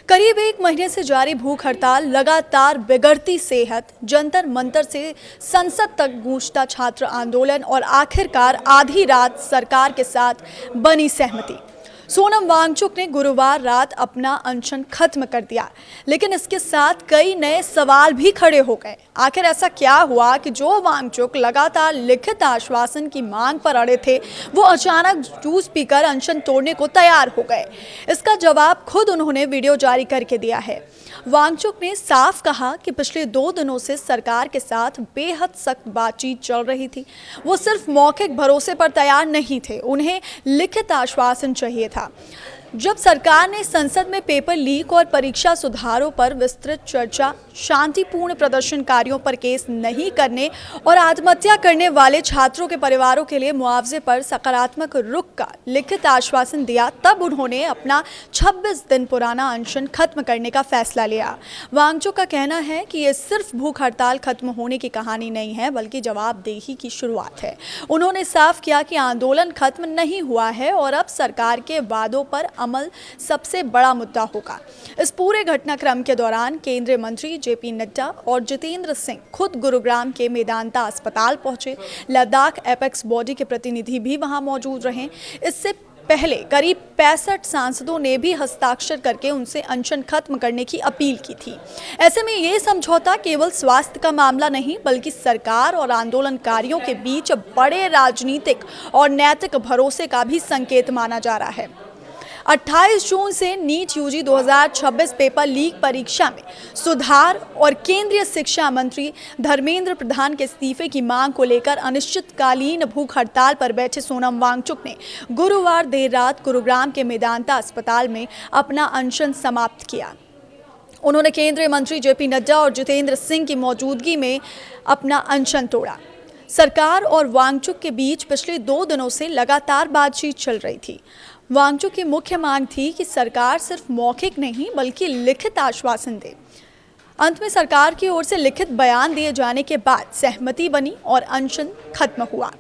करीब एक महीने से जारी भूख हड़ताल, लगातार बिगड़ती सेहत, जंतर मंतर से संसद तक गूंजता छात्र आंदोलन और आखिरकार आधी रात सरकार के साथ बनी सहमति। सोनम वांगचुक ने गुरुवार रात अपना अनशन खत्म कर दिया, लेकिन इसके साथ कई नए सवाल भी खड़े हो गए। आखिर ऐसा क्या हुआ कि जो वांगचुक लगातार लिखित आश्वासन की मांग पर अड़े थे, वो अचानक जूस पीकर अनशन तोड़ने को तैयार हो गए? इसका जवाब खुद उन्होंने वीडियो जारी करके दिया है। वांगचुक ने साफ कहा कि पिछले 2 दिनों से सरकार के साथ बेहद सख्त बातचीत चल रही थी। वो सिर्फ मौखिक भरोसे पर तैयार नहीं थे, उन्हें लिखित आश्वासन चाहिए था। जब सरकार ने संसद में पेपर लीक और परीक्षा सुधारों पर विस्तृत चर्चा, शांतिपूर्ण प्रदर्शनकारियों पर केस नहीं करने और आत्महत्या करने वाले छात्रों के परिवारों के लिए मुआवजे पर सकारात्मक रुख का लिखित आश्वासन दिया, तब उन्होंने अपना 26 दिन पुराना अनशन खत्म करने का फैसला लिया। वांगचुक का कहना है कि ये सिर्फ भूख हड़ताल खत्म होने की कहानी नहीं है, बल्कि जवाबदेही की शुरुआत है। उन्होंने साफ किया कि आंदोलन खत्म नहीं हुआ है और अब सरकार के वादों पर अमल सबसे बड़ा मुद्दा होगा। इस पूरे घटनाक्रम के दौरान केंद्रीय मंत्री जेपी नड्डा और जितेंद्र सिंह खुद गुरुग्राम के मेदांता अस्पताल पहुंचे। लद्दाख एपेक्स बॉडी के प्रतिनिधि भी वहां मौजूद रहे। इससे पहले करीब 65 सांसदों ने भी हस्ताक्षर करके उनसे अनशन खत्म करने की अपील की थी। ऐसे में ये समझौता केवल स्वास्थ्य का मामला नहीं, बल्कि सरकार और आंदोलनकारियों के बीच बड़े राजनीतिक और नैतिक भरोसे का भी संकेत माना जा रहा है। 28 जून से नीट यूजी 2026 पेपर लीक परीक्षा में सुधार और केंद्रीय शिक्षा मंत्री धर्मेंद्र प्रधान के इस्तीफे की मांग को लेकर अनिश्चितकालीन भूख हड़ताल पर बैठे सोनम वांगचुक ने गुरुवार देर रात गुरुग्राम के मेदांता अस्पताल में अपना अनशन समाप्त किया। उन्होंने केंद्रीय मंत्री जेपी नड्डा और जितेंद्र सिंह की मौजूदगी में अपना अनशन तोड़ा। सरकार और वांगचुक के बीच पिछले 2 दिनों से लगातार बातचीत चल रही थी। वांगचुक की मुख्य मांग थी कि सरकार सिर्फ मौखिक नहीं, बल्कि लिखित आश्वासन दे। अंत में सरकार की ओर से लिखित बयान दिए जाने के बाद सहमति बनी और अनशन खत्म हुआ।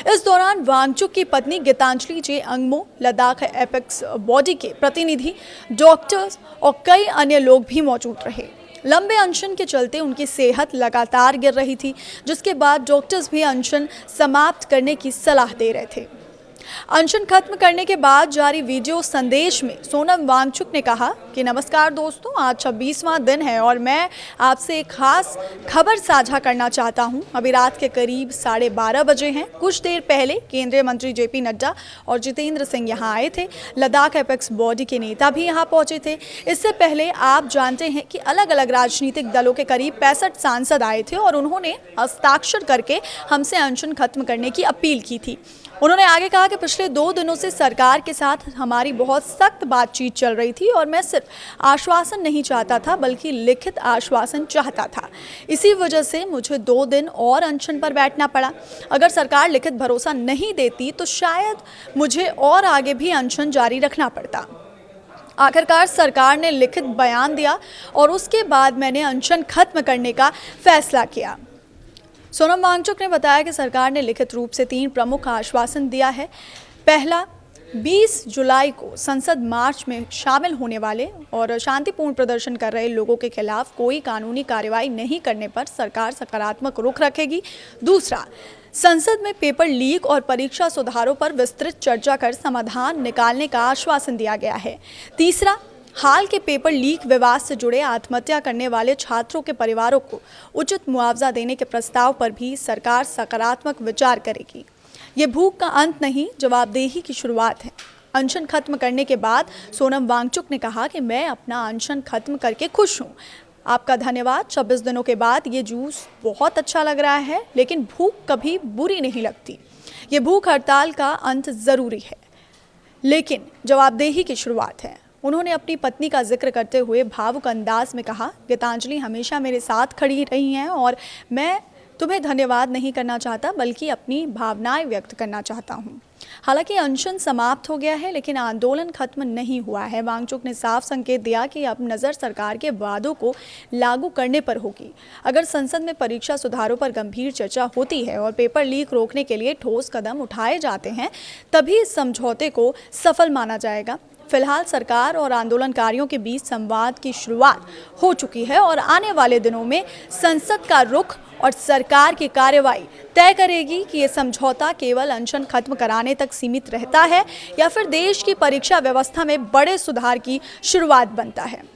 इस दौरान वांगचुक की पत्नी गीतांजलि जे अंगमो, लद्दाख एपेक्स बॉडी के प्रतिनिधि, डॉक्टर्स और कई अन्य लोग भी मौजूद रहे। लंबे अनशन के चलते उनकी सेहत लगातार गिर रही थी, जिसके बाद डॉक्टर्स भी अनशन समाप्त करने की सलाह दे रहे थे। अनशन खत्म करने के बाद जारी वीडियो संदेश में सोनम वांगचुक ने कहा कि नमस्कार दोस्तों, आज 26वां दिन है और मैं आपसे एक खास खबर साझा करना चाहता हूं। अभी रात के करीब 12:30 बजे हैं। कुछ देर पहले केंद्रीय मंत्री जेपी नड्डा और जितेंद्र सिंह यहां आए थे। लद्दाख एपेक्स बॉडी के नेता भी यहां पहुंचे थे। इससे पहले आप जानते हैं कि अलग अलग राजनीतिक दलों के करीब 65 सांसद आए थे और उन्होंने हस्ताक्षर करके हमसे अनशन खत्म करने की अपील की थी। उन्होंने आगे कहा कि पिछले 2 दिनों से सरकार के साथ हमारी बहुत सख्त बातचीत चल रही थी और मैं सिर्फ आश्वासन नहीं चाहता था, बल्कि लिखित आश्वासन चाहता था। इसी वजह से मुझे 2 दिन और अनशन पर बैठना पड़ा। अगर सरकार लिखित भरोसा नहीं देती तो शायद मुझे और आगे भी अनशन जारी रखना पड़ता। आखिरकार सरकार ने लिखित बयान दिया और उसके बाद मैंने अनशन खत्म करने का फैसला किया। सोनम वांगचुक ने बताया कि सरकार ने लिखित रूप से 3 प्रमुख आश्वासन दिया है। पहला, 20 जुलाई को संसद मार्च में शामिल होने वाले और शांतिपूर्ण प्रदर्शन कर रहे लोगों के खिलाफ कोई कानूनी कार्रवाई नहीं करने पर सरकार सकारात्मक रुख रखेगी। दूसरा, संसद में पेपर लीक और परीक्षा सुधारों पर विस्तृत चर्चा कर समाधान निकालने का आश्वासन दिया गया है। तीसरा, हाल के पेपर लीक विवाद से जुड़े आत्महत्या करने वाले छात्रों के परिवारों को उचित मुआवजा देने के प्रस्ताव पर भी सरकार सकारात्मक विचार करेगी। ये भूख का अंत नहीं, जवाबदेही की शुरुआत है। अनशन खत्म करने के बाद सोनम वांगचुक ने कहा कि मैं अपना अनशन खत्म करके खुश हूँ। आपका धन्यवाद। 26 दिनों के बाद ये जूस बहुत अच्छा लग रहा है, लेकिन भूख कभी बुरी नहीं लगती। ये भूख हड़ताल का अंत ज़रूरी है, लेकिन जवाबदेही की शुरुआत है। उन्होंने अपनी पत्नी का जिक्र करते हुए भावुक अंदाज में कहा, गीतांजलि हमेशा मेरे साथ खड़ी रही हैं और मैं तुम्हें धन्यवाद नहीं करना चाहता, बल्कि अपनी भावनाएं व्यक्त करना चाहता हूं। हालांकि अनशन समाप्त हो गया है, लेकिन आंदोलन खत्म नहीं हुआ है। वांगचुक ने साफ संकेत दिया कि अब नज़र सरकार के वादों को लागू करने पर होगी। अगर संसद में परीक्षा सुधारों पर गंभीर चर्चा होती है और पेपर लीक रोकने के लिए ठोस कदम उठाए जाते हैं, तभी इस समझौते को सफल माना जाएगा। फिलहाल सरकार और आंदोलनकारियों के बीच संवाद की शुरुआत हो चुकी है और आने वाले दिनों में संसद का रुख और सरकार की कार्रवाई तय करेगी कि ये समझौता केवल अनशन खत्म कराने तक सीमित रहता है या फिर देश की परीक्षा व्यवस्था में बड़े सुधार की शुरुआत बनता है।